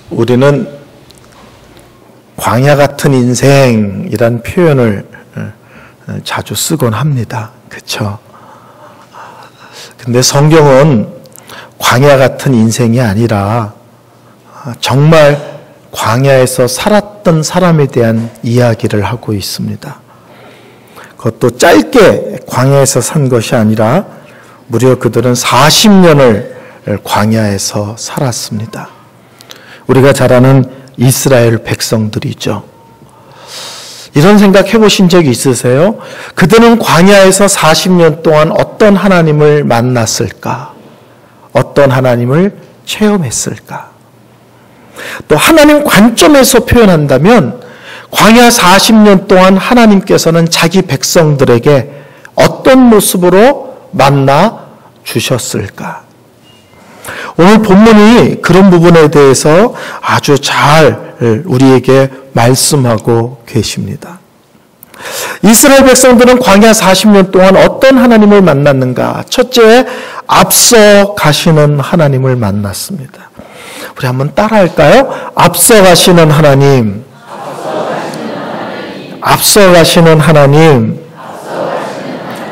우리는 광야 같은 인생이란 표현을 자주 쓰곤 합니다. 그렇죠? 근데 성경은 광야 같은 인생이 아니라 정말 광야에서 살았던 사람에 대한 이야기를 하고 있습니다. 그것도 짧게 광야에서 산 것이 아니라 무려 그들은 40년을 광야에서 살았습니다. 우리가 잘 아는 이스라엘 백성들이죠. 이런 생각 해보신 적이 있으세요? 그들은 광야에서 40년 동안 어떤 하나님을 만났을까? 어떤 하나님을 체험했을까? 또 하나님 관점에서 표현한다면 광야 40년 동안 하나님께서는 자기 백성들에게 어떤 모습으로 만나 주셨을까? 오늘 본문이 그런 부분에 대해서 아주 잘 우리에게 말씀하고 계십니다. 이스라엘 백성들은 광야 40년 동안 어떤 하나님을 만났는가? 첫째, 앞서 가시는 하나님을 만났습니다. 우리 한번 따라할까요? 앞서 가시는 하나님. 앞서 가시는 하나님.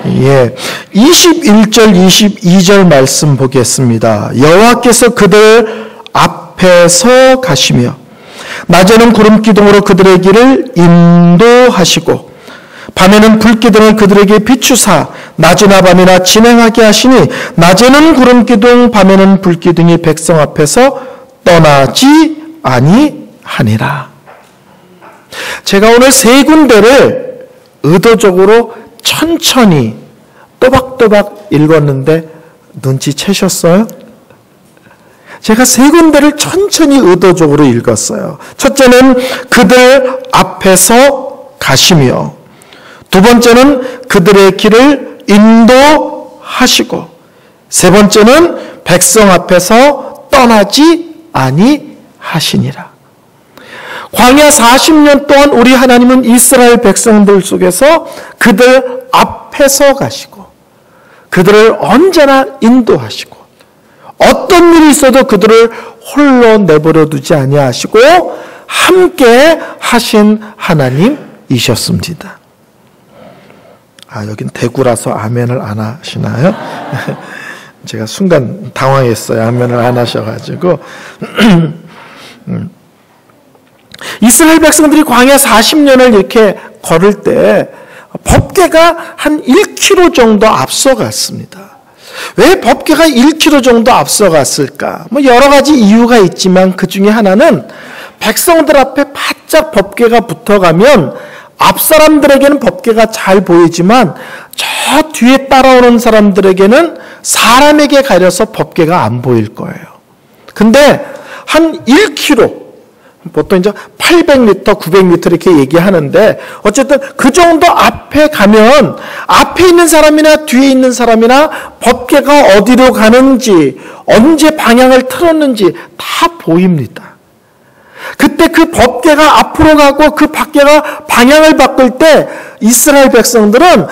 예, 21절, 22절 말씀 보겠습니다. 여호와께서 그들 앞에서 가시며 낮에는 구름 기둥으로 그들의 길을 인도하시고 밤에는 불 기둥을 그들에게 비추사 낮이나 밤이나 진행하게 하시니 낮에는 구름 기둥 밤에는 불 기둥이 백성 앞에서 떠나지 아니하니라. 제가 오늘 세 군데를 의도적으로 천천히 또박또박 읽었는데 눈치채셨어요? 제가 세 군데를 천천히 의도적으로 읽었어요. 첫째는 그들 앞에서 가시며, 두 번째는 그들의 길을 인도하시고, 세 번째는 백성 앞에서 떠나지 아니하시니라. 광야 40년 동안 우리 하나님은 이스라엘 백성들 속에서 그들 앞에서 가시고 그들을 언제나 인도하시고 어떤 일이 있어도 그들을 홀로 내버려 두지 아니하시고 함께 하신 하나님이셨습니다. 여긴 대구라서 아멘을 안 하시나요? 제가 순간 당황했어요. 아멘을 안 하셔가지고 이스라엘 백성들이 광야 40년을 이렇게 걸을 때 법궤가 한 1km 정도 앞서갔습니다. 왜 법궤가 1km 정도 앞서갔을까? 여러 가지 이유가 있지만 그 중에 하나는 백성들 앞에 바짝 법궤가 붙어가면 앞 사람들에게는 법궤가 잘 보이지만 저 뒤에 따라오는 사람들에게는 사람에게 가려서 법궤가 안 보일 거예요. 근데 한 1km, 보통 이제 800m, 900m 이렇게 얘기하는데 어쨌든 그 정도 앞에 가면 앞에 있는 사람이나 뒤에 있는 사람이나 법궤가 어디로 가는지 언제 방향을 틀었는지 다 보입니다. 그때 그 법궤가 앞으로 가고 그 법궤가 방향을 바꿀 때 이스라엘 백성들은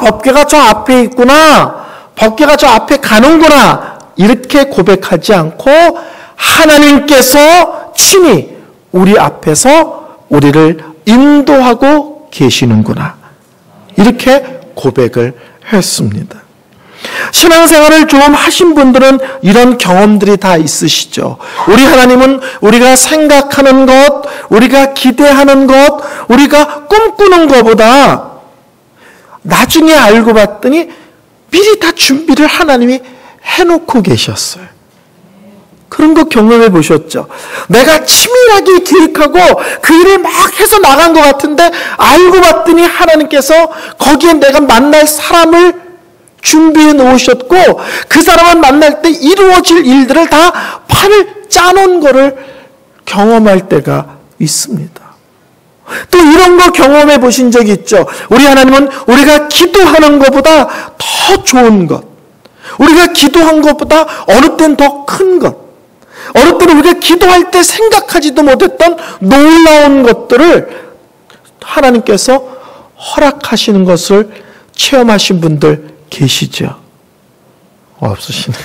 법궤가 저 앞에 있구나, 법궤가 저 앞에 가는구나 이렇게 고백하지 않고 하나님께서 친히 우리 앞에서 우리를 인도하고 계시는구나 이렇게 고백을 했습니다. 신앙생활을 좀 하신 분들은 이런 경험들이 다 있으시죠. 우리 하나님은 우리가 생각하는 것, 우리가 기대하는 것, 우리가 꿈꾸는 것보다 나중에 알고 봤더니 미리 다 준비를 하나님이 해놓고 계셨어요. 그런 거 경험해 보셨죠? 내가 치밀하게 기획하고 그 일을 막 해서 나간 것 같은데 알고 봤더니 하나님께서 거기에 내가 만날 사람을 준비해 놓으셨고 그 사람을 만날 때 이루어질 일들을 다 판을 짜놓은 거를 경험할 때가 있습니다. 또 이런 거 경험해 보신 적이 있죠? 우리 하나님은 우리가 기도하는 것보다 더 좋은 것, 우리가 기도한 것보다 어느 때는 더 큰 것, 어느 때는 우리가 기도할 때 생각하지도 못했던 놀라운 것들을 하나님께서 허락하시는 것을 체험하신 분들 계시죠? 없으시네.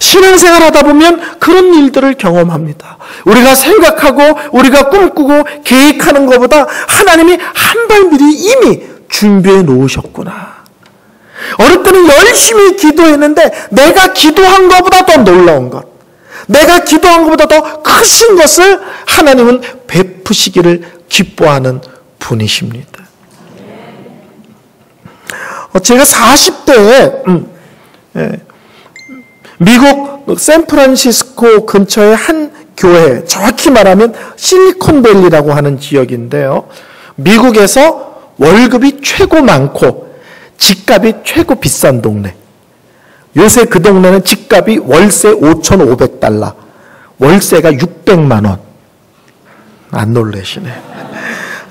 신앙생활 하다 보면 그런 일들을 경험합니다. 우리가 생각하고 우리가 꿈꾸고 계획하는 것보다 하나님이 한 발 미리 이미 준비해 놓으셨구나. 어느 때는 열심히 기도했는데 내가 기도한 것보다 더 놀라운 것, 내가 기도한 것보다 더 크신 것을 하나님은 베푸시기를 기뻐하는 분이십니다. 제가 40대에 미국 샌프란시스코 근처의 한 교회, 정확히 말하면 실리콘밸리라고 하는 지역인데요. 미국에서 월급이 최고 많고 집값이 최고 비싼 동네. 요새 그 동네는 집값이 월세 $5,500, 월세가 $600만 원. 안 놀라시네.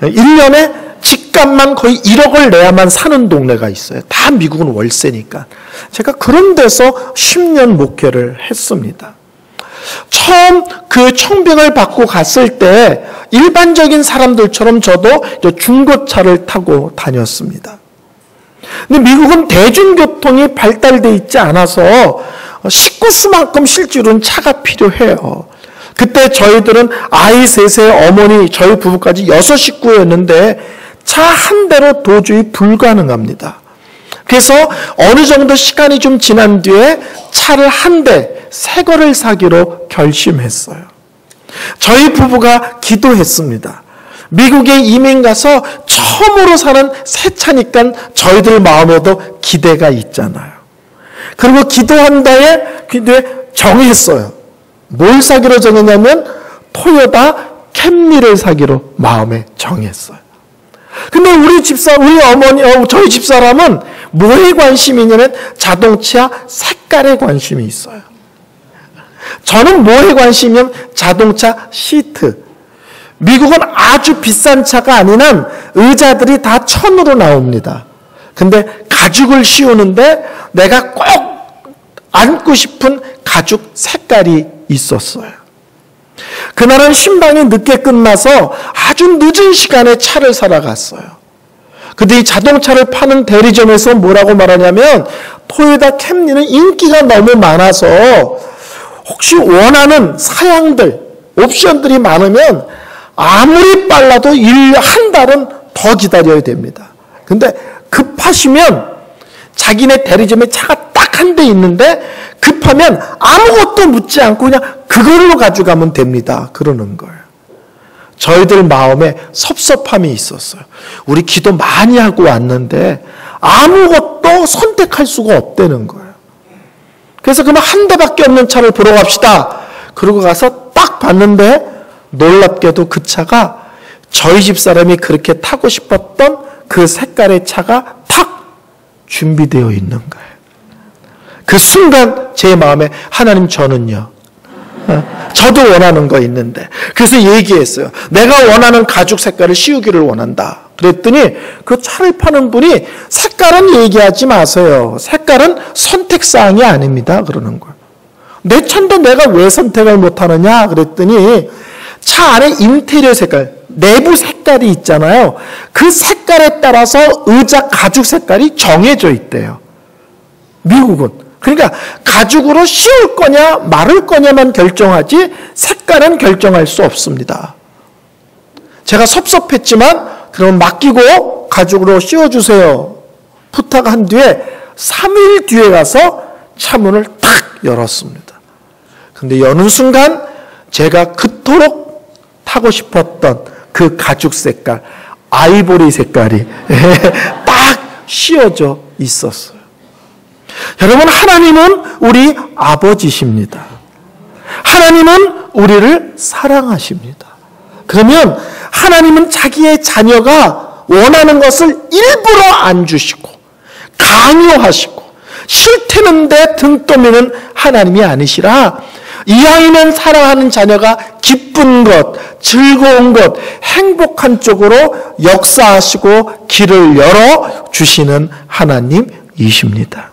1년에 집값만 거의 1억을 내야만 사는 동네가 있어요. 다 미국은 월세니까. 제가 그런 데서 10년 목회를 했습니다. 처음 그 청빙을 받고 갔을 때 일반적인 사람들처럼 저도 중고차를 타고 다녔습니다. 근데 미국은 대중교통이 발달되어 있지 않아서 식구수만큼 실제로는 차가 필요해요. 그때 저희들은 아이 셋의 어머니, 저희 부부까지 6식구였는데 차 한 대로 도저히 불가능합니다. 그래서 어느 정도 시간이 좀 지난 뒤에 차를 한 대, 새 거를 사기로 결심했어요. 저희 부부가 기도했습니다. 미국에 이민 가서 처음으로 사는 새 차니까 저희들 마음에도 기대가 있잖아요. 그리고 기도한 뒤에 정했어요. 뭘 사기로 정했냐면 토요타 캠리를 사기로 마음에 정했어요. 근데 우리 어머니, 저희 집사람은 뭐에 관심이 있냐면 자동차 색깔에 관심이 있어요. 저는 뭐에 관심이냐면 자동차 시트. 미국은 아주 비싼 차가 아닌 한 의자들이 다 1,000으로 나옵니다. 근데 가죽을 씌우는데 내가 꼭 안고 싶은 가죽 색깔이 있었어요. 그날은 신방이 늦게 끝나서 아주 늦은 시간에 차를 사러 갔어요. 근데 이 자동차를 파는 대리점에서 뭐라고 말하냐면 토요타 캠리는 인기가 너무 많아서 혹시 원하는 사양들, 옵션들이 많으면 아무리 빨라도 한 달은 더 기다려야 됩니다. 근데 급하시면 자기네 대리점에 차가 딱 한 대 있는데 급하면 아무것도 묻지 않고 그냥 그걸로 가져가면 됩니다. 그러는 거예요. 저희들 마음에 섭섭함이 있었어요. 우리 기도 많이 하고 왔는데 아무것도 선택할 수가 없다는 거예요. 그래서 그러면 한 대밖에 없는 차를 보러 갑시다. 그러고 가서 딱 봤는데 놀랍게도 그 차가 저희 집사람이 그렇게 타고 싶었던 그 색깔의 차가 탁 준비되어 있는 거예요. 그 순간 제 마음에 하나님 저는요. 저도 원하는 거 있는데. 그래서 얘기했어요. 내가 원하는 가죽 색깔을 씌우기를 원한다. 그랬더니 그 차를 파는 분이 색깔은 얘기하지 마세요. 색깔은 선택사항이 아닙니다. 그러는 거예요. 내 차인데 내가 왜 선택을 못하느냐? 그랬더니 차 안에 인테리어 색깔, 내부 색깔이 있잖아요. 그 색깔에 따라서 의자 가죽 색깔이 정해져 있대요. 미국은. 그러니까 가죽으로 씌울 거냐 말을 거냐만 결정하지 색깔은 결정할 수 없습니다. 제가 섭섭했지만 그럼 맡기고 가죽으로 씌워주세요. 부탁한 뒤에 3일 뒤에 가서 차문을 탁 열었습니다. 그런데 여는 순간 제가 그토록 타고 싶었던 그 가죽 색깔, 아이보리 색깔이 딱 씌워져 있었어요. 여러분, 하나님은 우리 아버지십니다. 하나님은 우리를 사랑하십니다. 그러면 하나님은 자기의 자녀가 원하는 것을 일부러 안 주시고 강요하시고 싫다는데 등 떠미는 하나님이 아니시라 이왕이면 사랑하는 자녀가 기쁜 것, 즐거운 것, 행복한 쪽으로 역사하시고 길을 열어주시는 하나님이십니다.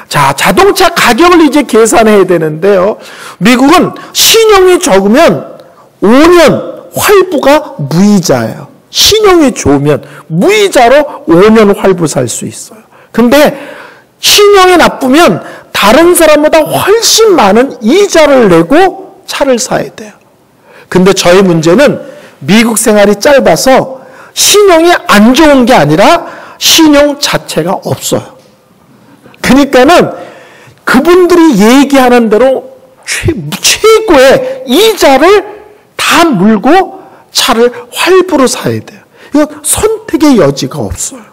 자, 자동차 가격을 이제 계산해야 되는데요. 미국은 신용이 적으면 5년 활부가 무이자예요. 신용이 좋으면 무이자로 5년 활부 살 수 있어요. 근데 신용이 나쁘면 다른 사람보다 훨씬 많은 이자를 내고 차를 사야 돼요. 근데 저의 문제는 미국 생활이 짧아서 신용이 안 좋은 게 아니라 신용 자체가 없어요. 그러니까는 그분들이 얘기하는 대로 최고의 이자를 다 물고 차를 활부로 사야 돼요. 이거 선택의 여지가 없어요.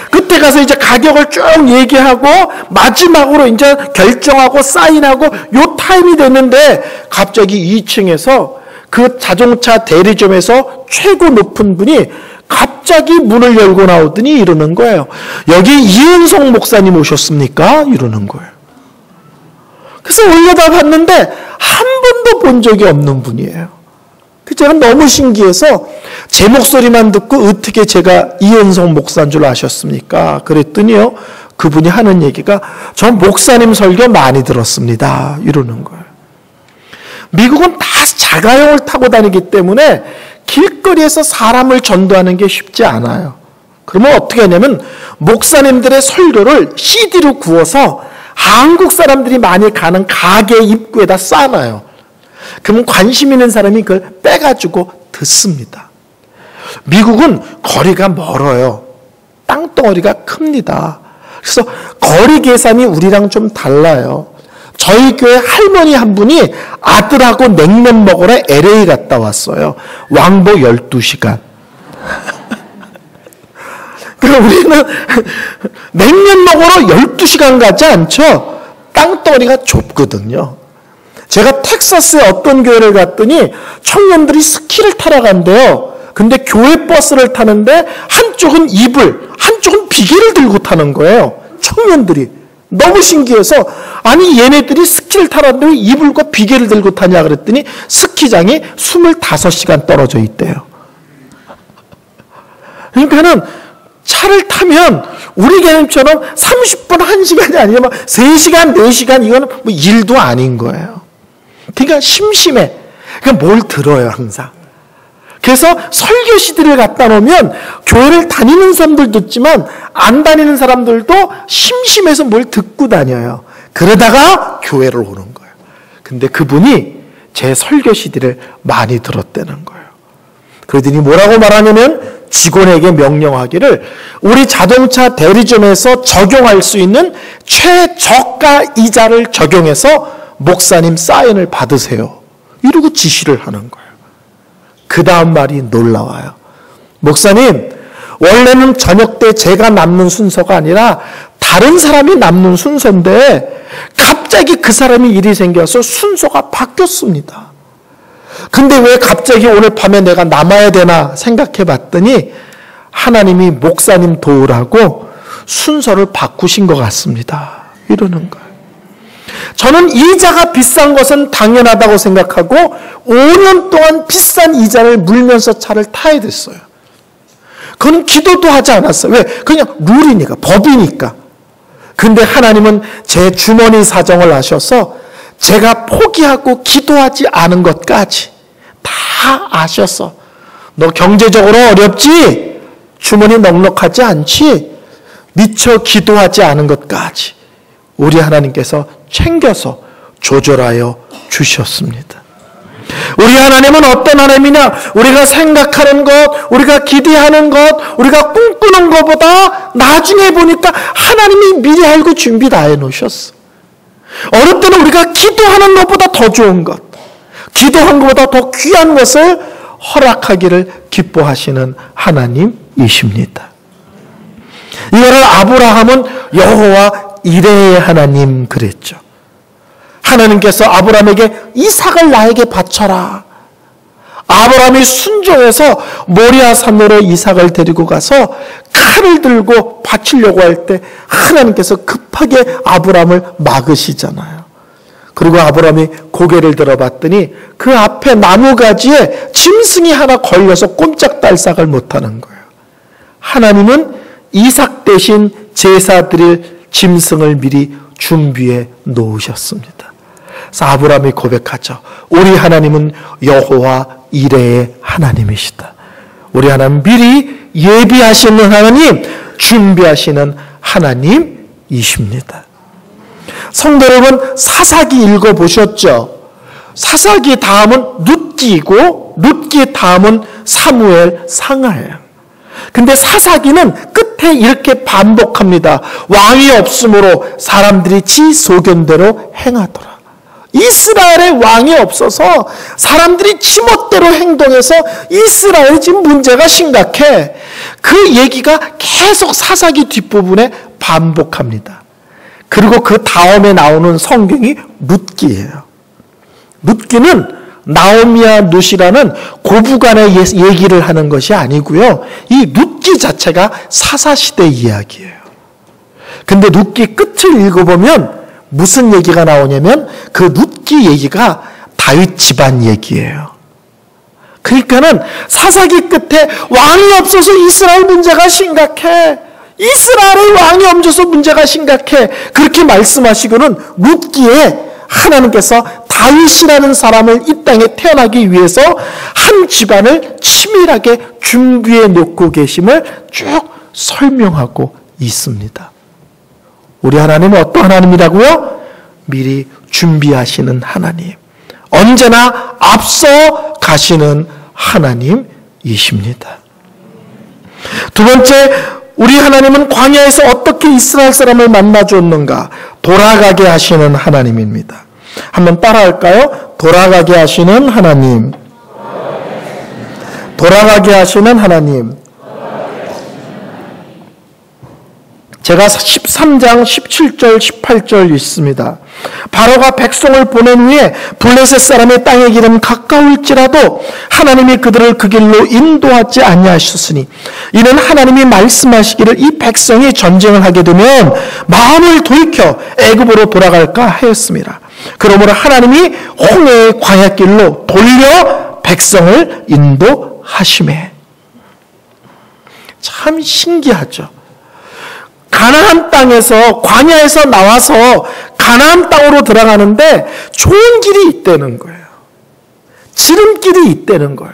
그때 가서 이제 가격을 쭉 얘기하고 마지막으로 이제 결정하고 사인하고 요 타임이 됐는데 갑자기 2층에서 그 자동차 대리점에서 최고 높은 분이 갑자기 문을 열고 나오더니 이러는 거예요. 여기 이은성 목사님 오셨습니까? 이러는 거예요. 그래서 올려다 봤는데 한 번도 본 적이 없는 분이에요. 제가 너무 신기해서 제 목소리만 듣고 어떻게 제가 이은성 목사인 줄 아셨습니까? 그랬더니요, 그분이 하는 얘기가 전 목사님 설교 많이 들었습니다. 이러는 거예요. 미국은 다 자가용을 타고 다니기 때문에 길거리에서 사람을 전도하는 게 쉽지 않아요. 그러면 어떻게 하냐면 목사님들의 설교를 CD로 구워서 한국 사람들이 많이 가는 가게 입구에다 쌓아놔요. 그러면 관심 있는 사람이 그걸 빼가지고 듣습니다. 미국은 거리가 멀어요. 땅덩어리가 큽니다. 그래서 거리 계산이 우리랑 좀 달라요. 저희 교회 할머니 한 분이 아들하고 냉면 먹으러 LA 갔다 왔어요. 왕복 12시간. 그럼 우리는 냉면 먹으러 12시간 가지 않죠? 땅덩어리가 좁거든요. 제가 텍사스에 어떤 교회를 갔더니 청년들이 스키를 타러 간대요. 근데 교회 버스를 타는데 한쪽은 이불, 한쪽은 비계를 들고 타는 거예요. 청년들이. 너무 신기해서 아니 얘네들이 스키를 타러 갔는데 왜 이불과 비계를 들고 타냐 그랬더니 스키장이 25시간 떨어져 있대요. 그러니까는 차를 타면 우리 개념처럼 30분, 1시간이 아니라 막 3시간, 4시간 이거는 뭐 일도 아닌 거예요. 그러니까 심심해. 그러니까 뭘 들어요 항상. 그래서 설교 CD를 갖다 놓으면 교회를 다니는 사람들 듣지만 안 다니는 사람들도 심심해서 뭘 듣고 다녀요. 그러다가 교회를 오는 거예요. 근데 그분이 제 설교 CD를 많이 들었다는 거예요. 그러더니 뭐라고 말하냐면 직원에게 명령하기를 우리 자동차 대리점에서 적용할 수 있는 최저가 이자를 적용해서 목사님 사인을 받으세요. 이러고 지시를 하는 거예요. 그 다음 말이 놀라워요. 목사님, 원래는 저녁 때 제가 남는 순서가 아니라 다른 사람이 남는 순서인데 갑자기 그 사람이 일이 생겨서 순서가 바뀌었습니다. 근데 왜 갑자기 오늘 밤에 내가 남아야 되나 생각해 봤더니 하나님이 목사님 도우라고 순서를 바꾸신 것 같습니다. 이러는 거예요. 저는 이자가 비싼 것은 당연하다고 생각하고 5년 동안 비싼 이자를 물면서 차를 타야 됐어요. 그건 기도도 하지 않았어요. 왜? 그냥 룰이니까, 법이니까. 근데 하나님은 제 주머니 사정을 아셔서 제가 포기하고 기도하지 않은 것까지 다 아셔서 너 경제적으로 어렵지? 주머니 넉넉하지 않지? 미처 기도하지 않은 것까지 우리 하나님께서 챙겨서 조절하여 주셨습니다. 우리 하나님은 어떤 하나님이냐? 우리가 생각하는 것, 우리가 기대하는 것, 우리가 꿈꾸는 것보다 나중에 보니까 하나님이 미리 알고 준비 다 해놓으셨어. 어느 때는 우리가 기도하는 것보다 더 좋은 것, 기도한 것보다 더 귀한 것을 허락하기를 기뻐하시는 하나님이십니다. 이거를 아브라함은 여호와 이레의 하나님 그랬죠. 하나님께서 아브라함에게 이삭을 나에게 바쳐라. 아브라함이 순종해서 모리아 산으로 이삭을 데리고 가서 칼을 들고 바치려고 할 때 하나님께서 급하게 아브라함을 막으시잖아요. 그리고 아브라함이 고개를 들어봤더니 그 앞에 나무가지에 짐승이 하나 걸려서 꼼짝달싹을 못하는 거예요. 하나님은 이삭 대신 제사 드릴 짐승을 미리 준비해 놓으셨습니다. 그래서 아브라함이 고백하죠. 우리 하나님은 여호와 이레의 하나님이시다. 우리 하나님 미리 예비하시는 하나님, 준비하시는 하나님이십니다. 성도 여러분, 사사기 읽어보셨죠? 사사기 다음은 룻기이고 룻기 다음은 사무엘 상하예요. 근데 사사기는 끝에 이렇게 반복합니다. 왕이 없으므로 사람들이 지 소견대로 행하더라. 이스라엘에 왕이 없어서 사람들이 지멋대로 행동해서 이스라엘이 지금 문제가 심각해. 그 얘기가 계속 사사기 뒷부분에 반복합니다. 그리고 그 다음에 나오는 성경이 룻기예요. 룻기는 나오미와 룻이라는 고부간의 얘기를 하는 것이 아니고요. 이 룻기 자체가 사사시대 이야기예요. 근데 룻기 끝을 읽어보면 무슨 얘기가 나오냐면 그 룻기 얘기가 다윗 집안 얘기예요. 그러니까는 사사기 끝에 왕이 없어서 이스라엘 문제가 심각해. 이스라엘의 왕이 없어서 문제가 심각해. 그렇게 말씀하시고는 룻기에 하나님께서 다윗이라는 사람을 이 땅에 태어나기 위해서 한 집안을 치밀하게 준비해 놓고 계심을 쭉 설명하고 있습니다. 우리 하나님은 어떤 하나님이라고요? 미리 준비하시는 하나님. 언제나 앞서 가시는 하나님이십니다. 두 번째, 우리 하나님은 광야에서 어떻게 이스라엘 사람을 만나줬는가? 돌아가게 하시는 하나님입니다. 한번 따라할까요? 돌아가게 하시는 하나님. 돌아가게 하시는 하나님. 제가 13장 17절 18절 있습니다. 바로가 백성을 보낸 후에 블레셋 사람의 땅의 길은 가까울지라도 하나님이 그들을 그 길로 인도하지 아니하셨으니 이는 하나님이 말씀하시기를 이 백성이 전쟁을 하게 되면 마음을 돌이켜 애굽으로 돌아갈까 하였습니다. 그러므로 하나님이 홍해의 광야길로 돌려 백성을 인도하시매. 참 신기하죠. 가나안 땅에서 광야에서 나와서 가나안 땅으로 들어가는데 좋은 길이 있다는 거예요. 지름길이 있다는 거예요.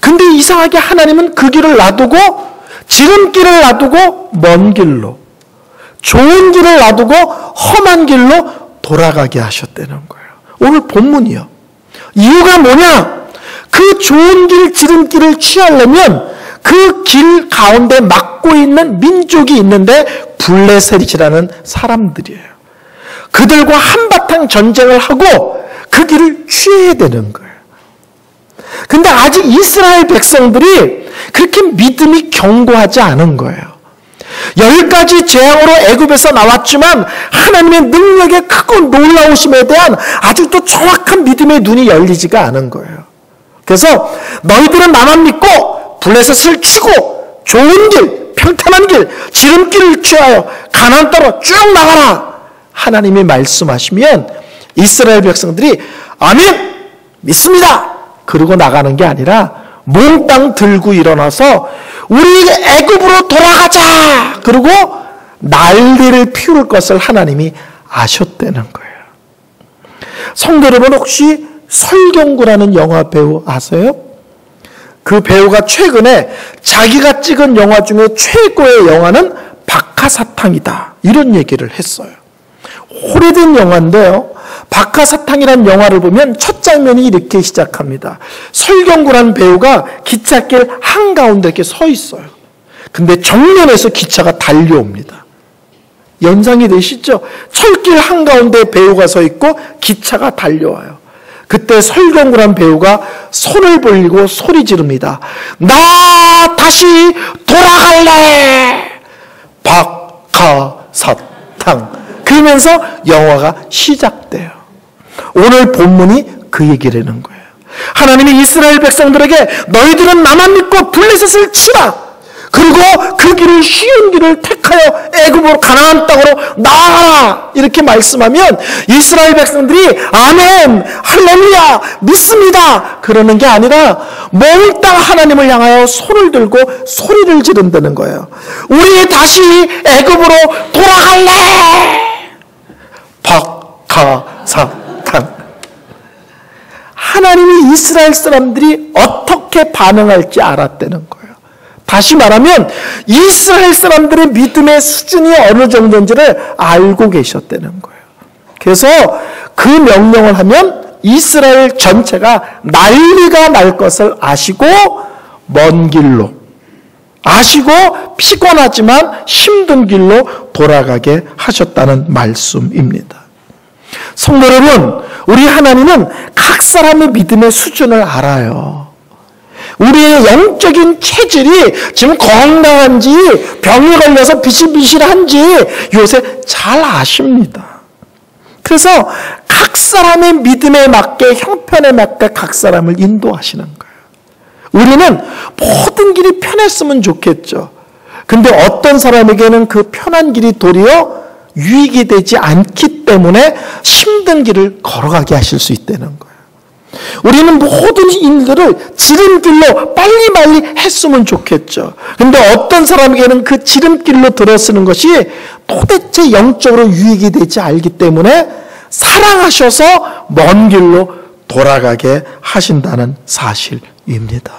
근데 이상하게 하나님은 그 길을 놔두고 지름길을 놔두고 먼 길로 좋은 길을 놔두고 험한 길로 돌아가게 하셨다는 거예요. 오늘 본문이요. 이유가 뭐냐? 그 좋은 길 지름길을 취하려면 그 길 가운데 막고 있는 민족이 있는데 블레셋이라는 사람들이에요. 그들과 한바탕 전쟁을 하고 그 길을 취해야 되는 거예요. 근데 아직 이스라엘 백성들이 그렇게 믿음이 견고하지 않은 거예요. 10가지 재앙으로 애굽에서 나왔지만 하나님의 능력의 크고 놀라우심에 대한 아직도 정확한 믿음의 눈이 열리지가 않은 거예요. 그래서 너희들은 나만 믿고 블레셋을 치고 좋은 길, 평탄한 길, 지름길을 취하여 가나안 땅으로 쭉 나가라. 하나님이 말씀하시면 이스라엘 백성들이 아멘! 믿습니다! 그러고 나가는 게 아니라 몽땅 들고 일어나서 우리 애굽으로 돌아가자! 그리고 난리를 피울 것을 하나님이 아셨다는 거예요. 성도 여러분, 혹시 설경구라는 영화 배우 아세요? 그 배우가 최근에 자기가 찍은 영화 중에 최고의 영화는 박하사탕이다. 이런 얘기를 했어요. 오래된 영화인데요. 박하사탕이라는 영화를 보면 첫 장면이 이렇게 시작합니다. 설경구라는 배우가 기찻길 한가운데 이렇게 서 있어요. 근데 정면에서 기차가 달려옵니다. 연상이 되시죠? 철길 한가운데 배우가 서 있고 기차가 달려와요. 그때 설경구란 배우가 손을 벌리고 소리 지릅니다. 나 다시 돌아갈래! 박하사탕. 그러면서 영화가 시작돼요. 오늘 본문이 그 얘기를 하는 거예요. 하나님이 이스라엘 백성들에게 너희들은 나만 믿고 블레셋을 치라. 그리고 그 길을 쉬운 길을 택하여 애굽으로 가나안 땅으로 나아가라. 이렇게 말씀하면 이스라엘 백성들이 아멘, 할렐루야, 믿습니다. 그러는 게 아니라 몽땅 하나님을 향하여 손을 들고 소리를 지른다는 거예요. 우리 다시 애굽으로 돌아갈래. 박하사탕. 하나님이 이스라엘 사람들이 어떻게 반응할지 알았다는 거예요. 다시 말하면 이스라엘 사람들의 믿음의 수준이 어느 정도인지를 알고 계셨다는 거예요. 그래서 그 명령을 하면 이스라엘 전체가 난리가 날 것을 아시고 먼 길로 아시고 피곤하지만 힘든 길로 돌아가게 하셨다는 말씀입니다. 성도 여러분, 우리 하나님은 각 사람의 믿음의 수준을 알아요. 우리의 영적인 체질이 지금 건강한지 병이 걸려서 비실비실한지 요새 잘 아십니다. 그래서 각 사람의 믿음에 맞게 형편에 맞게 각 사람을 인도하시는 거예요. 우리는 모든 길이 편했으면 좋겠죠. 근데 어떤 사람에게는 그 편한 길이 도리어 유익이 되지 않기 때문에 힘든 길을 걸어가게 하실 수 있다는 거예요. 우리는 모든 일들을 지름길로 빨리빨리 했으면 좋겠죠. 근데 어떤 사람에게는 그 지름길로 들어서는 것이 도대체 영적으로 유익이 되지 않기 때문에 사랑하셔서 먼 길로 돌아가게 하신다는 사실입니다.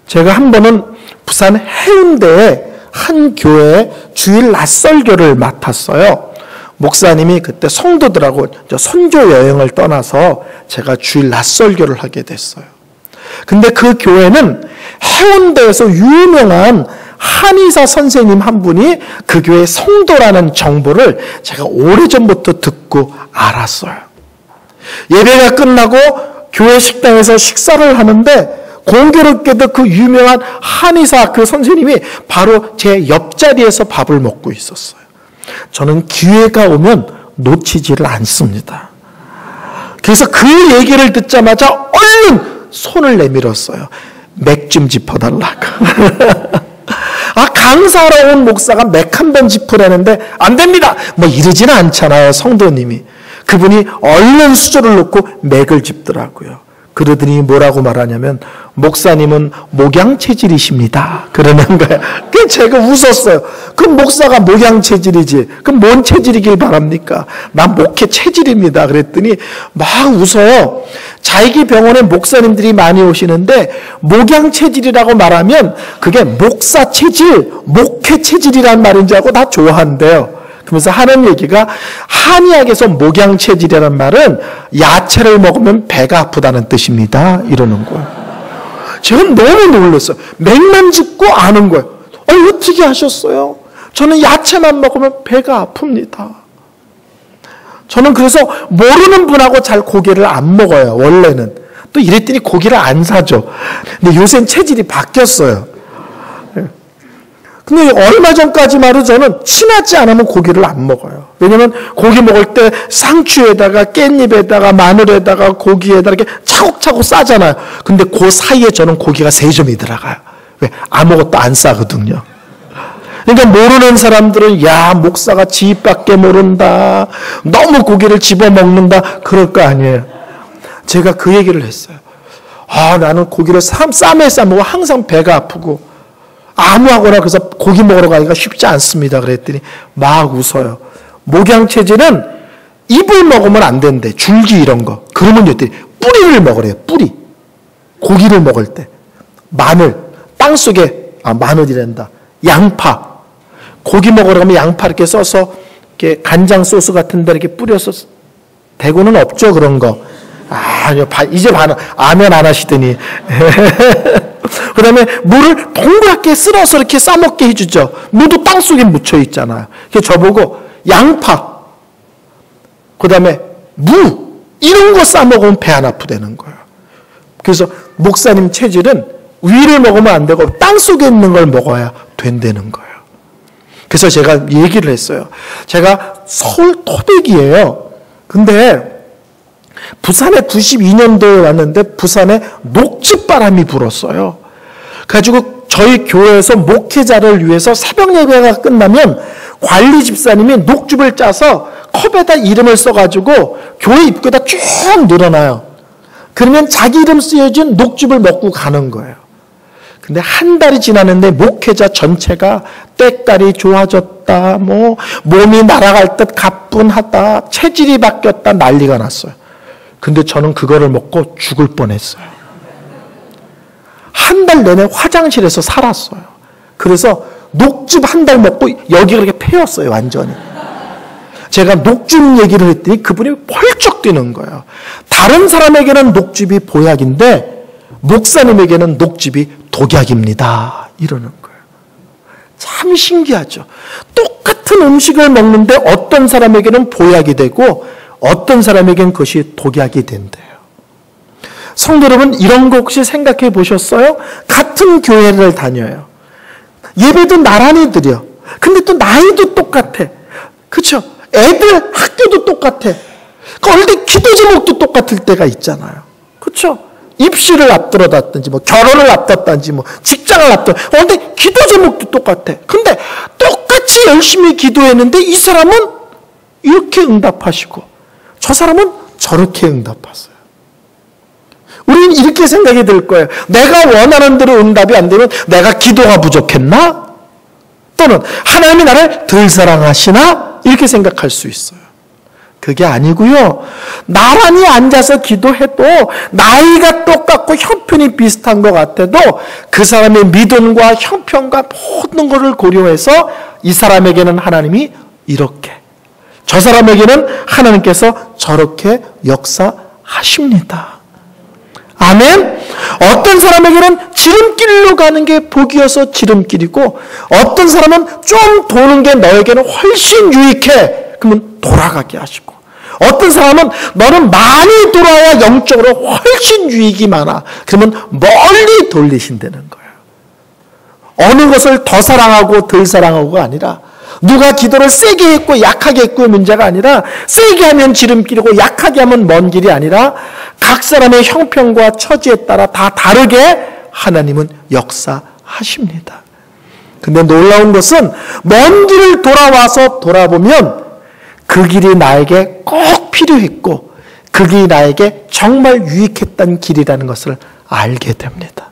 제가 한 번은 부산 해운대에 한 교회에 주일 낮설교를 맡았어요. 목사님이 그때 성도들하고 선교 여행을 떠나서 제가 주일 낮설교를 하게 됐어요. 근데 그 교회는 해운대에서 유명한 한의사 선생님 한 분이 그 교회 성도라는 정보를 제가 오래전부터 듣고 알았어요. 예배가 끝나고 교회 식당에서 식사를 하는데 공교롭게도 그 유명한 한의사 그 선생님이 바로 제 옆자리에서 밥을 먹고 있었어요. 저는 기회가 오면 놓치지를 않습니다. 그래서 그 얘기를 듣자마자 얼른 손을 내밀었어요. 맥 좀 짚어달라고. 강사하러 온 목사가 맥 한 번 짚으라는데 안 됩니다. 뭐 이러지는 않잖아요, 성도님이. 그분이 얼른 수저를 놓고 맥을 짚더라고요. 그러더니 뭐라고 말하냐면 목사님은 목양체질이십니다. 그러는 거예요. 그래서 제가 웃었어요. 그럼 목사가 목양체질이지. 그럼 뭔 체질이길 바랍니까? 난 목회 체질입니다. 그랬더니 막 웃어요. 자기 병원에 목사님들이 많이 오시는데 목양체질이라고 말하면 그게 목사체질, 목회체질이란 말인지 알고 다 좋아한대요. 그러면서 하는 얘기가 한의학에서 목양체질이라는 말은 야채를 먹으면 배가 아프다는 뜻입니다. 이러는 거예요. 제가 너무 놀랐어요. 맥만 짚고 아는 거예요. 어떻게 하셨어요? 저는 야채만 먹으면 배가 아픕니다. 저는 그래서 모르는 분하고 잘 고기를 안 먹어요. 원래는. 또 이랬더니 고기를 안 사죠. 근데 요새는 체질이 바뀌었어요. 근데 얼마 전까지만 해도 저는 친하지 않으면 고기를 안 먹어요. 왜냐면 고기 먹을 때 상추에다가 깻잎에다가 마늘에다가 고기에다가 이렇게 차곡차곡 싸잖아요. 근데 그 사이에 저는 고기가 3점이 들어가요. 왜? 아무것도 안 싸거든요. 그러니까 모르는 사람들은 야 목사가 지 입밖에 모른다. 너무 고기를 집어먹는다. 그럴 거 아니에요. 제가 그 얘기를 했어요. 나는 고기를 쌈에 싸먹고 항상 배가 아프고 아무하거나 그래서 고기 먹으러 가기가 쉽지 않습니다. 그랬더니 막 웃어요. 목양체질은 잎을 먹으면 안 된대. 줄기 이런 거. 그러면 이랬더니 뿌리를 먹으래요. 뿌리. 고기를 먹을 때. 마늘. 땅속에 마늘이란다. 양파. 고기 먹으러 가면 양파 이렇게 써서 이렇게 간장 소스 같은 데 이렇게 뿌려서 대구는 없죠. 그런 거. 이제 아멘 안 하시더니. 그 다음에 물을 동그랗게 쓸어서 이렇게 싸먹게 해주죠. 무도 땅속에 묻혀 있잖아요. 그래서 저보고 양파, 그 다음에 무, 이런 거 싸먹으면 배 안 아프다는 거예요. 그래서 목사님 체질은 위를 먹으면 안 되고 땅속에 있는 걸 먹어야 된다는 거예요. 그래서 제가 얘기를 했어요. 제가 서울 토백이에요. 근데 부산에 92년도에 왔는데 부산에 녹즙바람이 불었어요. 그래가지고 저희 교회에서 목회자를 위해서 새벽 예배가 끝나면 관리 집사님이 녹즙을 짜서 컵에다 이름을 써가지고 교회 입구에다 쭉 늘어놔요. 그러면 자기 이름 쓰여진 녹즙을 먹고 가는 거예요. 근데 한 달이 지났는데 목회자 전체가 때깔이 좋아졌다, 몸이 날아갈 듯 가뿐하다, 체질이 바뀌었다 난리가 났어요. 근데 저는 그거를 먹고 죽을 뻔했어요. 한 달 내내 화장실에서 살았어요. 그래서 녹즙 한 달 먹고 여기가 이렇게 패였어요. 완전히. 제가 녹즙 얘기를 했더니 그분이 펄쩍 뛰는 거예요. 다른 사람에게는 녹즙이 보약인데 목사님에게는 녹즙이 독약입니다. 이러는 거예요. 참 신기하죠. 똑같은 음식을 먹는데 어떤 사람에게는 보약이 되고 어떤 사람에게는 그것이 독약이 된대요. 성도 여러분, 이런 거 혹시 생각해 보셨어요? 같은 교회를 다녀요. 예배도 나란히 드려. 근데 또 나이도 똑같아. 그렇죠? 애들 학교도 똑같아. 어릴 때 기도 제목도 똑같을 때가 있잖아요. 그렇죠? 입시를 앞들어놨든지 뭐 결혼을 앞뒀든지 뭐 직장을 어릴 때 기도 제목도 똑같아. 근데 똑같이 열심히 기도했는데 이 사람은 이렇게 응답하시고 저 사람은 저렇게 응답하세요. 우리는 이렇게 생각이 들 거예요. 내가 원하는 대로 응답이 안 되면 내가 기도가 부족했나? 또는 하나님이 나를 덜 사랑하시나? 이렇게 생각할 수 있어요. 그게 아니고요. 나란히 앉아서 기도해도 나이가 똑같고 형편이 비슷한 것 같아도 그 사람의 믿음과 형편과 모든 것을 고려해서 이 사람에게는 하나님이 이렇게, 저 사람에게는 하나님께서 저렇게 역사하십니다. 아멘. 어떤 사람에게는 지름길로 가는 게 복이어서 지름길이고 어떤 사람은 좀 도는 게 너에게는 훨씬 유익해. 그러면 돌아가게 하시고 어떤 사람은 너는 많이 돌아야 영적으로 훨씬 유익이 많아. 그러면 멀리 돌리신다는 거예요. 어느 것을 더 사랑하고 덜 사랑하고가 아니라 누가 기도를 세게 했고 약하게 했고의 문제가 아니라 세게 하면 지름길이고 약하게 하면 먼 길이 아니라 각 사람의 형편과 처지에 따라 다 다르게 하나님은 역사하십니다. 근데 놀라운 것은 먼 길을 돌아와서 돌아보면 그 길이 나에게 꼭 필요했고 그 길이 나에게 정말 유익했던 길이라는 것을 알게 됩니다.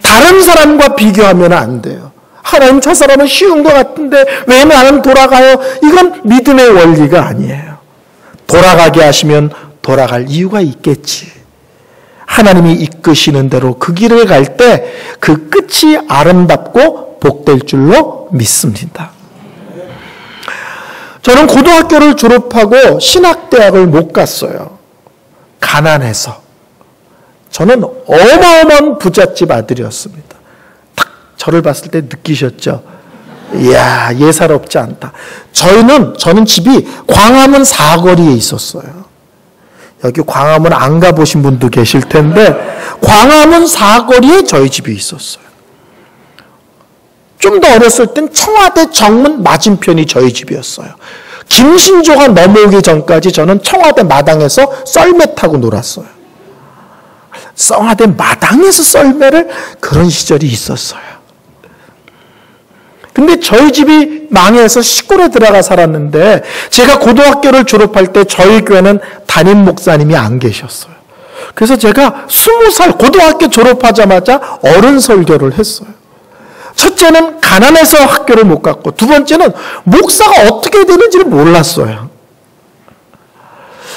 다른 사람과 비교하면 안 돼요. 하나님, 저 사람은 쉬운 것 같은데 왜 나는 돌아가요? 이건 믿음의 원리가 아니에요. 돌아가게 하시면 돌아갈 이유가 있겠지. 하나님이 이끄시는 대로 그 길을 갈 때 그 끝이 아름답고 복될 줄로 믿습니다. 저는 고등학교를 졸업하고 신학대학을 못 갔어요. 가난해서. 저는 어마어마한 부잣집 아들이었습니다. 딱 저를 봤을 때 느끼셨죠? 이야, 예사롭지 않다. 저는 집이 광화문 사거리에 있었어요. 여기 광화문 안 가보신 분도 계실 텐데 광화문 사거리에 저희 집이 있었어요. 좀 더 어렸을 땐 청와대 정문 맞은편이 저희 집이었어요. 김신조가 넘어오기 전까지 저는 청와대 마당에서 썰매 타고 놀았어요. 청와대 마당에서 썰매를, 그런 시절이 있었어요. 근데 저희 집이 망해서 시골에 들어가 살았는데 제가 고등학교를 졸업할 때 저희 교회는 담임 목사님이 안 계셨어요. 그래서 제가 20살 고등학교 졸업하자마자 어른 설교를 했어요. 첫째는 가난해서 학교를 못 갔고 두 번째는 목사가 어떻게 되는지를 몰랐어요.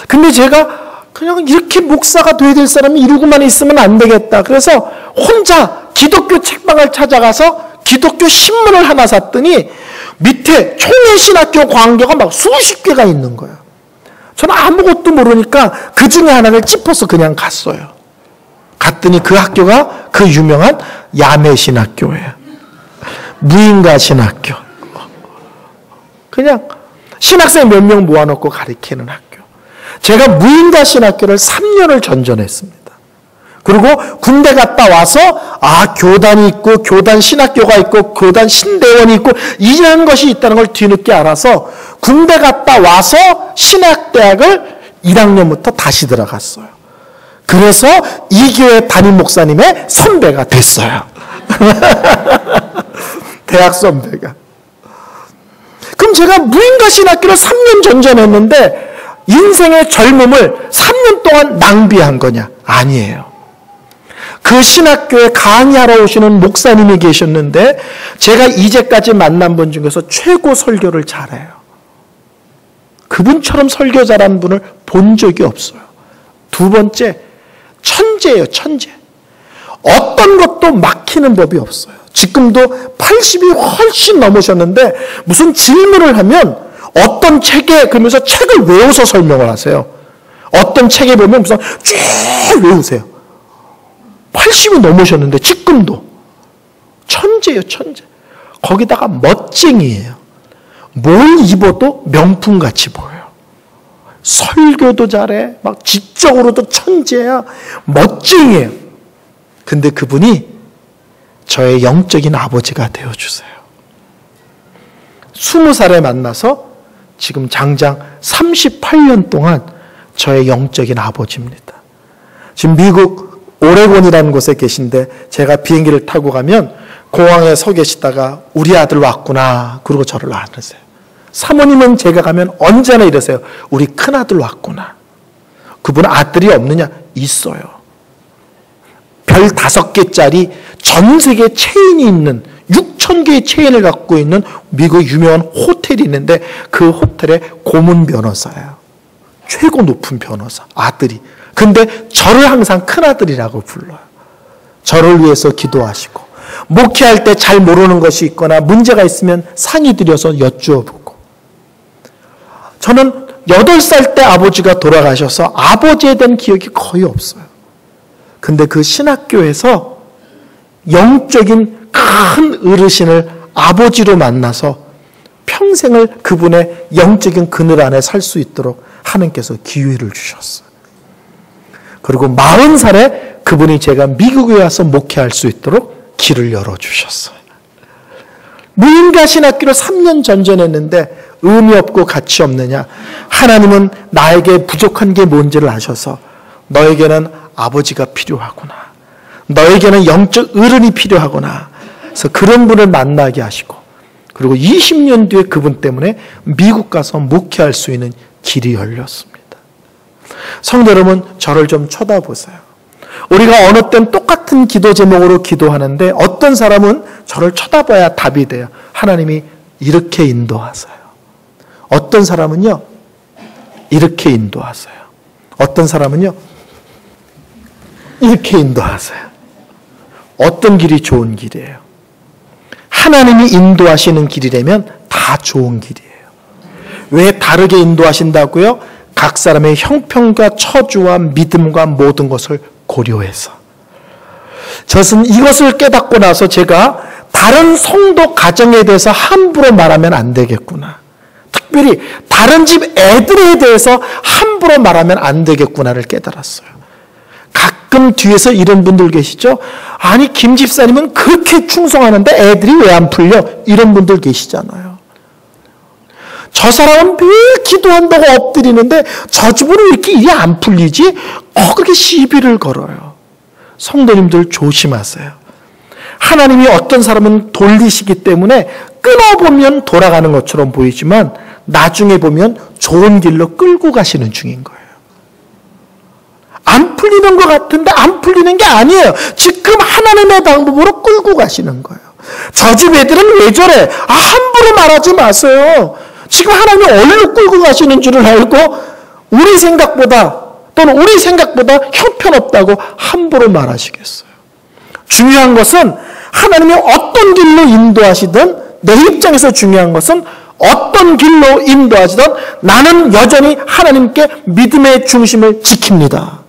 근데 제가 그냥 이렇게 목사가 돼야 될 사람이 이러고만 있으면 안 되겠다. 그래서 혼자 기독교 책방을 찾아가서 기독교 신문을 하나 샀더니 밑에 총회신학교 광고가 막 수십 개가 있는 거예요. 저는 아무것도 모르니까 그 중에 하나를 짚어서 그냥 갔어요. 갔더니 그 학교가 그 유명한 야매신학교예요. 무인가 신학교. 그냥 신학생 몇 명 모아놓고 가르치는 학교. 제가 무인가 신학교를 3년을 전전했습니다. 그리고 군대 갔다 와서 교단이 있고 교단 신학교가 있고 교단 신대원이 있고 이런 것이 있다는 걸 뒤늦게 알아서 군대 갔다 와서 신학대학을 1학년부터 다시 들어갔어요. 그래서 이 교회 담임 목사님의 선배가 됐어요. 대학 선배가. 그럼 제가 무인가 신학교를 3년 전전했는데 인생의 젊음을 3년 동안 낭비한 거냐? 아니에요. 그 신학교에 강의하러 오시는 목사님이 계셨는데 제가 이제까지 만난 분 중에서 최고 설교를 잘해요. 그분처럼 설교 잘하는 분을 본 적이 없어요. 두 번째, 천재예요, 천재. 어떤 것도 막히는 법이 없어요. 지금도 80이 훨씬 넘으셨는데 무슨 질문을 하면 어떤 책에 그러면서 책을 외워서 설명을 하세요. 어떤 책에 보면 무슨 쭉 외우세요. 80이 넘으셨는데 지금도 천재예요, 천재. 거기다가 멋쟁이에요. 뭘 입어도 명품같이 보여요. 설교도 잘해, 막 지적으로도 천재야, 멋쟁이에요. 근데 그분이 저의 영적인 아버지가 되어주세요. 20살에 만나서 지금 장장 38년 동안 저의 영적인 아버지입니다. 지금 미국 오레곤이라는 곳에 계신데 제가 비행기를 타고 가면 공항에 서 계시다가 우리 아들 왔구나 그러고 저를 안으세요. 사모님은 제가 가면 언제나 이러세요. 우리 큰아들 왔구나. 그분 아들이 없느냐? 있어요. 별 5개짜리 전 세계 체인이 있는 6,000개의 체인을 갖고 있는 미국 유명한 호텔이 있는데 그 호텔의 고문 변호사예요. 최고 높은 변호사, 아들이. 근데 저를 항상 큰아들이라고 불러요. 저를 위해서 기도하시고 목회할 때 잘 모르는 것이 있거나 문제가 있으면 상의 드려서 여쭈어보고. 저는 8살 때 아버지가 돌아가셔서 아버지에 대한 기억이 거의 없어요. 근데 그 신학교에서 영적인 큰 어르신을 아버지로 만나서 평생을 그분의 영적인 그늘 안에 살 수 있도록 하나님께서 기회를 주셨어요. 그리고 40살에 그분이 제가 미국에 와서 목회할 수 있도록 길을 열어주셨어요. 무인가 신학교를 3년 전전했는데 의미 없고 가치 없느냐? 하나님은 나에게 부족한 게 뭔지를 아셔서 너에게는 아버지가 필요하구나. 너에게는 영적 어른이 필요하구나. 그래서 그런 분을 만나게 하시고 그리고 20년 뒤에 그분 때문에 미국 가서 목회할 수 있는 길이 열렸습니다. 성도 여러분, 저를 좀 쳐다보세요. 우리가 어느 땐 똑같은 기도 제목으로 기도하는데 어떤 사람은 저를 쳐다봐야 답이 돼요. 하나님이 이렇게 인도하세요. 어떤 사람은요, 이렇게 인도하세요. 어떤 사람은요, 이렇게 인도하세요. 어떤 길이 좋은 길이에요? 하나님이 인도하시는 길이라면 다 좋은 길이에요. 왜 다르게 인도하신다고요? 각 사람의 형편과 처주와 믿음과 모든 것을 고려해서. 저는 이것을 깨닫고 나서 제가 다른 성도 가정에 대해서 함부로 말하면 안 되겠구나. 특별히 다른 집 애들에 대해서 함부로 말하면 안 되겠구나를 깨달았어요. 가끔 뒤에서 이런 분들 계시죠? 아니 김 집사님은 그렇게 충성하는데 애들이 왜 안 풀려? 이런 분들 계시잖아요. 저 사람은 매일 기도한다고 엎드리는데 저 집은 왜 이렇게 일이 안 풀리지? 그렇게 시비를 걸어요. 성도님들 조심하세요. 하나님이 어떤 사람은 돌리시기 때문에 끊어보면 돌아가는 것처럼 보이지만 나중에 보면 좋은 길로 끌고 가시는 중인 거예요. 안 풀리는 것 같은데 안 풀리는 게 아니에요. 지금 하나님의 방법으로 끌고 가시는 거예요. 저 집 애들은 왜 저래? 함부로 말하지 마세요. 지금 하나님이 어디로 끌고 가시는 줄을 알고 우리 생각보다 또는 우리 생각보다 형편없다고 함부로 말하시겠어요. 중요한 것은 하나님이 어떤 길로 인도하시든 내 입장에서 중요한 것은 어떤 길로 인도하시든 나는 여전히 하나님께 믿음의 중심을 지킵니다.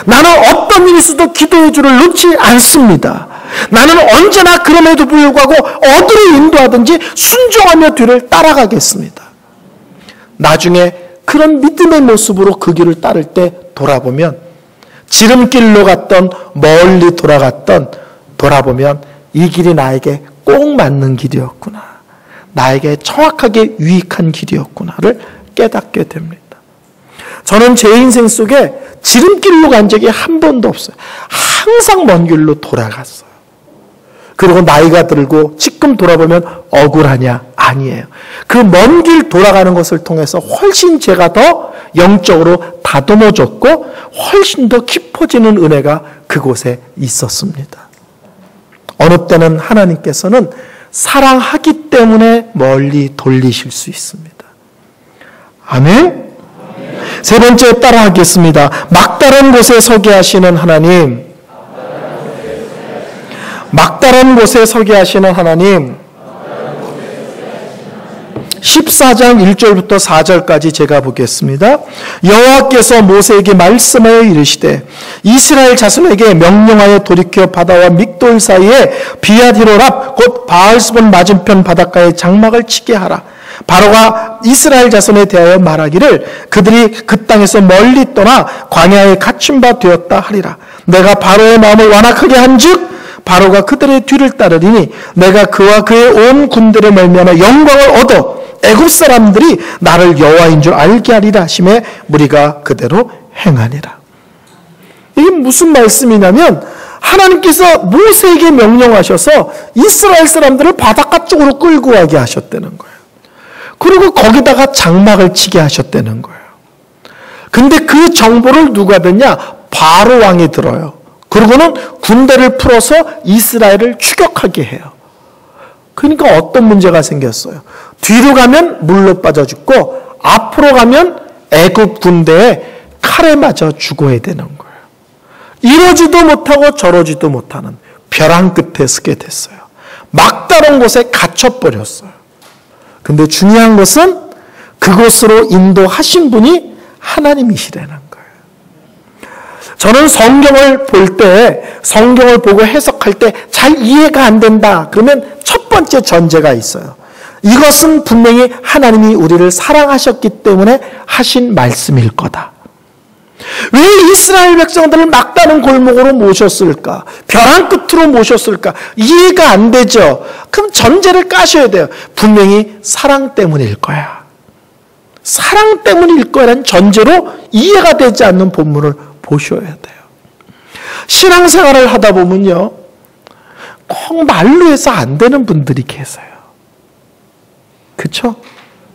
나는 어떤 일이 있어도 기도의 줄을 놓지 않습니다. 나는 언제나 그럼에도 불구하고 어디로 인도하든지 순종하며 뒤를 따라가겠습니다. 나중에 그런 믿음의 모습으로 그 길을 따를 때 돌아보면 지름길로 갔던 멀리 돌아보면 이 길이 나에게 꼭 맞는 길이었구나. 나에게 정확하게 유익한 길이었구나를 깨닫게 됩니다. 저는 제 인생 속에 지름길로 간 적이 한 번도 없어요. 항상 먼 길로 돌아갔어요. 그리고 나이가 들고 지금 돌아보면 억울하냐? 아니에요. 그 먼 길 돌아가는 것을 통해서 훨씬 제가 더 영적으로 다듬어졌고 훨씬 더 깊어지는 은혜가 그곳에 있었습니다. 어느 때는 하나님께서는 사랑하기 때문에 멀리 돌리실 수 있습니다. 아멘? 세 번째 따라하겠습니다. 막다른 곳에 서게 하시는 하나님. 막다른 곳에 서게 하시는 하나님. 14장 1절부터 4절까지 제가 보겠습니다. 여호와께서 모세에게 말씀하여 이르시되 이스라엘 자손에게 명령하여 돌이켜 바다와 믹돌 사이에 비아디로랍 곧 바알스본 맞은편 바닷가에 장막을 치게 하라. 바로가 이스라엘 자손에 대하여 말하기를 그들이 그 땅에서 멀리 떠나 광야에 갇힌 바 되었다 하리라. 내가 바로의 마음을 완악하게 한즉 바로가 그들의 뒤를 따르리니 내가 그와 그의 온 군대를 말미암아 영광을 얻어 애굽 사람들이 나를 여호와인 줄 알게 하리라 하시매 무리가 그대로 행하니라. 이게 무슨 말씀이냐면 하나님께서 모세에게 명령하셔서 이스라엘 사람들을 바닷가 쪽으로 끌고 가게 하셨다는 거예요. 그리고 거기다가 장막을 치게 하셨다는 거예요. 근데 그 정보를 누가 듣냐? 바로 왕이 들어요. 그리고는 군대를 풀어서 이스라엘을 추격하게 해요. 그러니까 어떤 문제가 생겼어요? 뒤로 가면 물로 빠져 죽고 앞으로 가면 애굽 군대에 칼에 맞아 죽어야 되는 거예요. 이러지도 못하고 저러지도 못하는 벼랑 끝에 서게 됐어요. 막다른 곳에 갇혀버렸어요. 근데 중요한 것은 그곳으로 인도하신 분이 하나님이시라는 거예요. 저는 성경을 볼 때, 성경을 보고 해석할 때 잘 이해가 안 된다. 그러면 첫 번째 전제가 있어요. 이것은 분명히 하나님이 우리를 사랑하셨기 때문에 하신 말씀일 거다. 왜 이스라엘 백성들을 막다른 골목으로 모셨을까? 벼랑 끝으로 모셨을까? 이해가 안 되죠. 그럼 전제를 까셔야 돼요. 분명히 사랑 때문일 거야. 사랑 때문일 거라는 전제로 이해가 되지 않는 본문을 보셔야 돼요. 신앙생활을 하다 보면요, 꼭 말로 해서 안 되는 분들이 계세요. 그렇죠?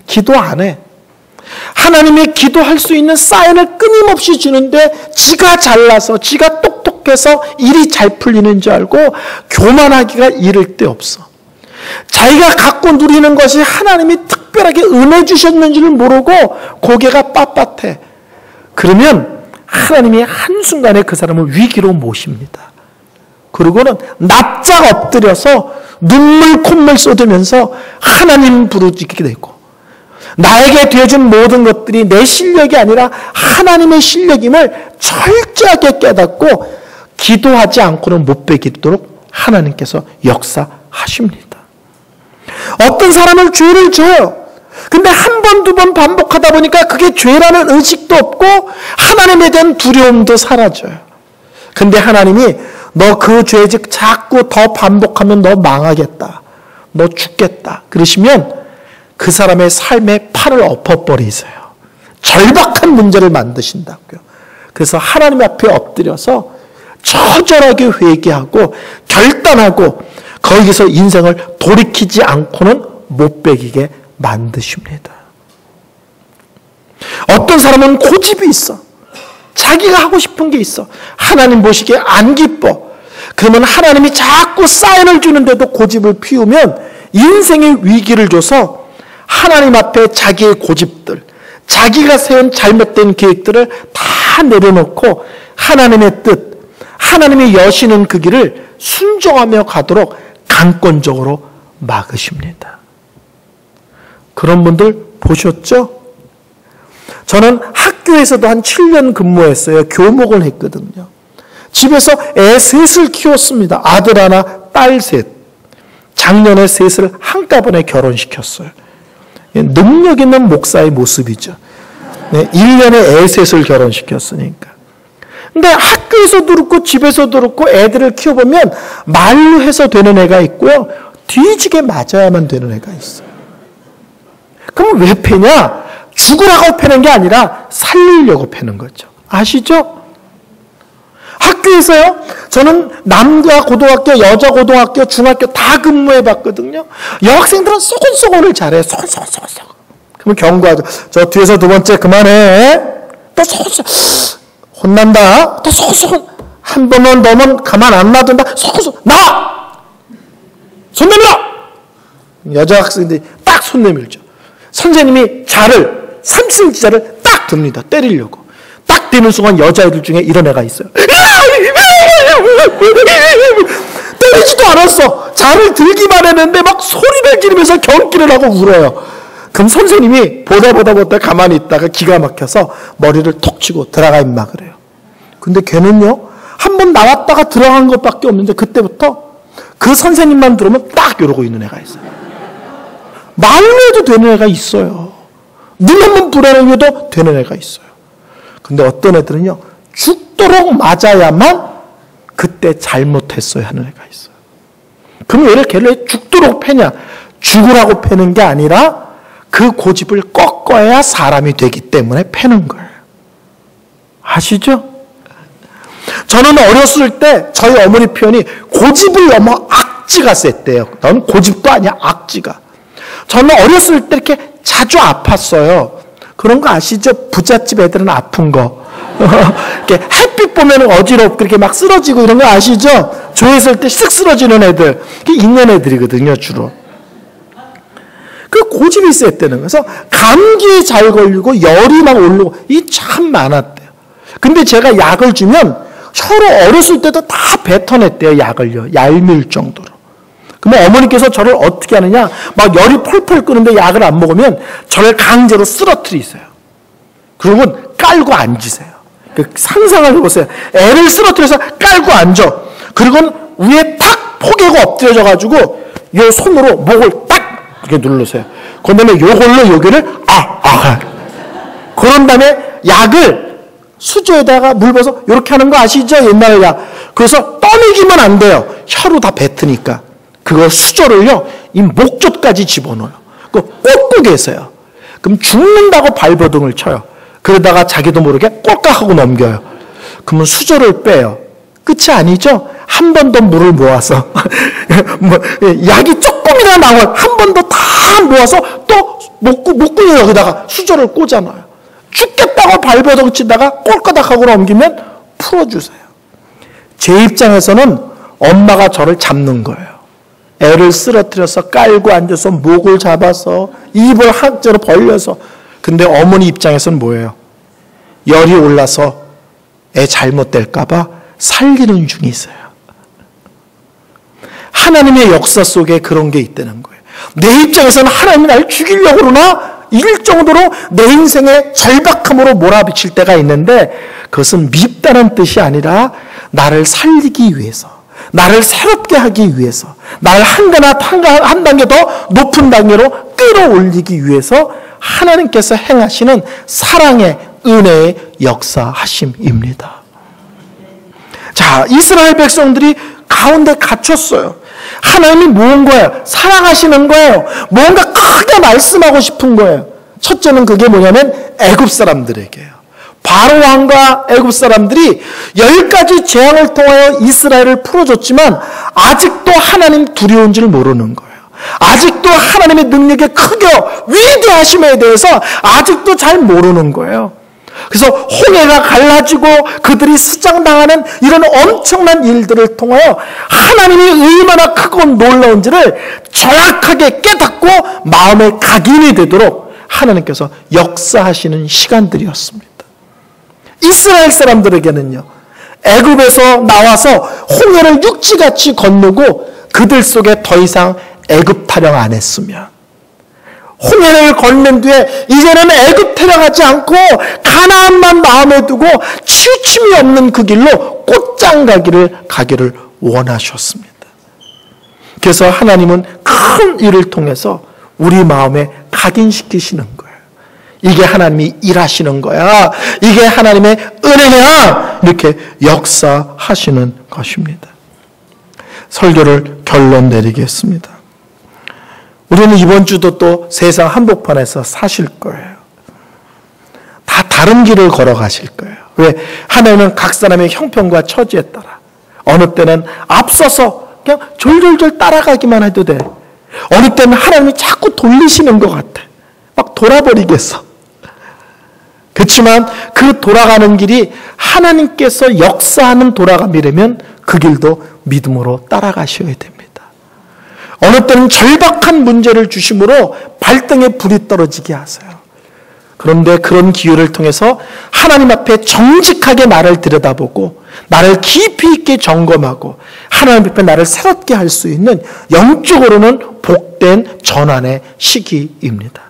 기도 안 해. 하나님의 기도할 수 있는 사인을 끊임없이 주는데 지가 잘나서 지가 똑똑해서 일이 잘 풀리는 줄 알고 교만하기가 이를 데 없어. 자기가 갖고 누리는 것이 하나님이 특별하게 은혜 주셨는지를 모르고 고개가 빳빳해. 그러면 하나님이 한순간에 그 사람을 위기로 모십니다. 그리고는 납작 엎드려서 눈물 콧물 쏟으면서 하나님 부르짖게 되고 나에게 되어준 모든 것들이 내 실력이 아니라 하나님의 실력임을 철저하게 깨닫고 기도하지 않고는 못 베기도록 하나님께서 역사하십니다. 어떤 사람은 죄를 져요. 근데 한 번, 두 번 반복하다 보니까 그게 죄라는 의식도 없고 하나님에 대한 두려움도 사라져요. 근데 하나님이 너 그 죄직 자꾸 더 반복하면 너 망하겠다. 너 죽겠다. 그러시면 그 사람의 삶의 팔을 엎어버리세요. 절박한 문제를 만드신다고요. 그래서 하나님 앞에 엎드려서 처절하게 회개하고 결단하고 거기서 인생을 돌이키지 않고는 못 베기게 만드십니다. 어떤 사람은 고집이 있어. 자기가 하고 싶은 게 있어. 하나님 보시기에 안 기뻐. 그러면 하나님이 자꾸 사인을 주는데도 고집을 피우면 인생의 위기를 줘서 하나님 앞에 자기의 고집들, 자기가 세운 잘못된 계획들을 다 내려놓고 하나님의 뜻, 하나님이 여시는 그 길을 순종하며 가도록 강권적으로 막으십니다. 그런 분들 보셨죠? 저는 학교에서도 한 7년 근무했어요. 교목을 했거든요. 집에서 애 셋을 키웠습니다. 아들 하나, 딸 셋. 작년에 셋을 한꺼번에 결혼시켰어요. 능력 있는 목사의 모습이죠. 네, 1년에 애 셋을 결혼시켰으니까. 근데 학교에서도 그렇고 집에서도 그렇고 애들을 키워보면 말로 해서 되는 애가 있고요. 뒤지게 맞아야만 되는 애가 있어요. 그럼 왜 패냐? 죽으라고 패는 게 아니라 살리려고 패는 거죠. 아시죠? 학교에서요, 저는 남자 고등학교, 여자 고등학교, 중학교 다 근무해 봤거든요. 여학생들은 소곤소곤을 잘해. 소곤소곤. 그러면 경고하죠. 저 뒤에서 두 번째 그만해. 또 소곤소곤. 혼난다. 또 소곤소곤. 한 번만 너면 가만 안 놔둔다. 소곤소곤. 나와! 손 내밀어! 여자 학생들이 딱 손 내밀죠. 선생님이 자를, 3cm자를 딱 듭니다. 때리려고. 딱 되는 순간 여자애들 중에 이런 애가 있어요. 때리지도 않았어. 자를 들기만 했는데 막 소리를 지르면서 경기를 하고 울어요. 그럼 선생님이 보다 가만히 있다가 기가 막혀서 머리를 톡 치고 들어가 임마 그래요. 근데 걔는요, 한번 나왔다가 들어간 것밖에 없는데 그때부터 그 선생님만 들어오면 딱 이러고 있는 애가 있어요. 말로 해도 되는 애가 있어요. 눈 한번 불어내도 되는 애가 있어요. 근데 어떤 애들은요, 죽도록 맞아야만 그때 잘못했어요 하는 애가 있어요. 그럼 왜 걔를 죽도록 패냐? 죽으라고 패는 게 아니라 그 고집을 꺾어야 사람이 되기 때문에 패는 거예요. 아시죠? 저는 어렸을 때 저희 어머니 표현이 고집을 넘어 악지가 셌대요. 넌 고집도 아니야, 악지가. 저는 어렸을 때 이렇게 자주 아팠어요. 그런 거 아시죠? 부잣집 애들은 아픈 거. 이렇게 햇빛 보면 어지럽고 이렇게 막 쓰러지고 이런 거 아시죠? 조했을 때 쓱 쓰러지는 애들. 그게 있는 애들이거든요, 주로. 그 고집이 셌다는 거예요. 그래서 감기에 잘 걸리고 열이 막 오르고 이 참 많았대요. 근데 제가 약을 주면 혀로 어렸을 때도 다 뱉어냈대요, 약을요. 얄미울 정도로. 그러면 어머니께서 저를 어떻게 하느냐, 막 열이 펄펄 끄는데 약을 안 먹으면 저를 강제로 쓰러뜨리세요. 그러면 깔고 앉으세요. 상상을 해보세요. 애를 쓰러뜨려서 깔고 앉아. 그리고 위에 탁 포개고 엎드려져가지고 요 손으로 목을 딱 이렇게 누르세요. 그 다음에 요걸로 여기를 그런 다음에 약을 수저에다가 물 부어서 이렇게 하는 거 아시죠? 옛날 약. 그래서 떠먹이면 안 돼요. 혀로 다 뱉으니까. 그걸 수저를요, 이 목젖까지 집어넣어요. 그거 꽂고 계세요. 그럼 죽는다고 발버둥을 쳐요. 그러다가 자기도 모르게 꼴깍하고 넘겨요. 그러면 수저를 빼요. 끝이 아니죠? 한 번 더 물을 모아서 약이 조금이나 나와요. 한 번 더 다 모아서 또 목구멍 여기다가 수저를 꽂아놔요. 죽겠다고 발버둥 치다가 꼴까닥하고 넘기면 풀어주세요. 제 입장에서는 엄마가 저를 잡는 거예요. 애를 쓰러뜨려서 깔고 앉아서 목을 잡아서 입을 한자로 벌려서. 근데 어머니 입장에서는 뭐예요? 열이 올라서 애 잘못될까봐 살리는 중이세요. 하나님의 역사 속에 그런 게 있다는 거예요. 내 입장에서는 하나님이 날 죽이려고 그러나 일 정도로 내 인생의 절박함으로 몰아비칠 때가 있는데 그것은 밉다는 뜻이 아니라 나를 살리기 위해서, 나를 새롭게 하기 위해서, 나를 한 단계 더 높은 단계로 끌어올리기 위해서 하나님께서 행하시는 사랑의 은혜의 역사하심입니다. 자, 이스라엘 백성들이 가운데 갇혔어요. 하나님이 뭔가요? 사랑하시는 거예요. 뭔가 크게 말씀하고 싶은 거예요. 첫째는 그게 뭐냐면 애굽 사람들에게요. 바로 왕과 애굽 사람들이 10가지 재앙을 통하여 이스라엘을 풀어줬지만 아직도 하나님 두려운지를 모르는 거예요. 아직도 하나님의 능력의 크고 위대하심에 대해서 아직도 잘 모르는 거예요. 그래서 홍해가 갈라지고 그들이 수장당하는 이런 엄청난 일들을 통하여 하나님이 얼마나 크고 놀라운지를 정확하게 깨닫고 마음의 각인이 되도록 하나님께서 역사하시는 시간들이었습니다. 이스라엘 사람들에게는요, 애굽에서 나와서 홍해를 육지같이 건너고 그들 속에 더 이상 애굽 타령 안 했으면, 홍해를 건넌 뒤에 이제는 애굽 타령하지 않고 가나안만 마음에 두고 치우침이 없는 그 길로 곧장 가기를 원하셨습니다. 그래서 하나님은 큰 일을 통해서 우리 마음에 각인시키시는 거예요. 이게 하나님이 일하시는 거야. 이게 하나님의 은혜야. 이렇게 역사하시는 것입니다. 설교를 결론 내리겠습니다. 우리는 이번 주도 또 세상 한복판에서 사실 거예요. 다 다른 길을 걸어가실 거예요. 왜? 하나님은 각 사람의 형편과 처지에 따라 어느 때는 앞서서 그냥 졸졸졸 따라가기만 해도 돼. 어느 때는 하나님이 자꾸 돌리시는 것 같아. 막 돌아버리겠어. 그렇지만 그 돌아가는 길이 하나님께서 역사하는 돌아감이라면 그 길도 믿음으로 따라가셔야 됩니다. 어느 때는 절박한 문제를 주심으로 발등에 불이 떨어지게 하세요. 그런데 그런 기회를 통해서 하나님 앞에 정직하게 나를 들여다보고 나를 깊이 있게 점검하고 하나님 앞에 나를 새롭게 할 수 있는 영적으로는 복된 전환의 시기입니다.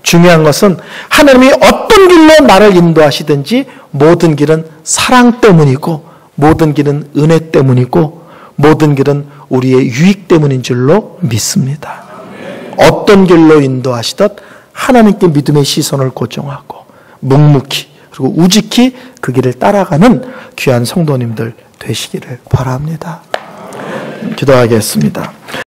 중요한 것은 하나님이 어떤 길로 나를 인도하시든지 모든 길은 사랑 때문이고 모든 길은 은혜 때문이고 모든 길은 우리의 유익 때문인 줄로 믿습니다. 어떤 길로 인도하시듯 하나님께 믿음의 시선을 고정하고 묵묵히 그리고 우직히 그 길을 따라가는 귀한 성도님들 되시기를 바랍니다. 기도하겠습니다.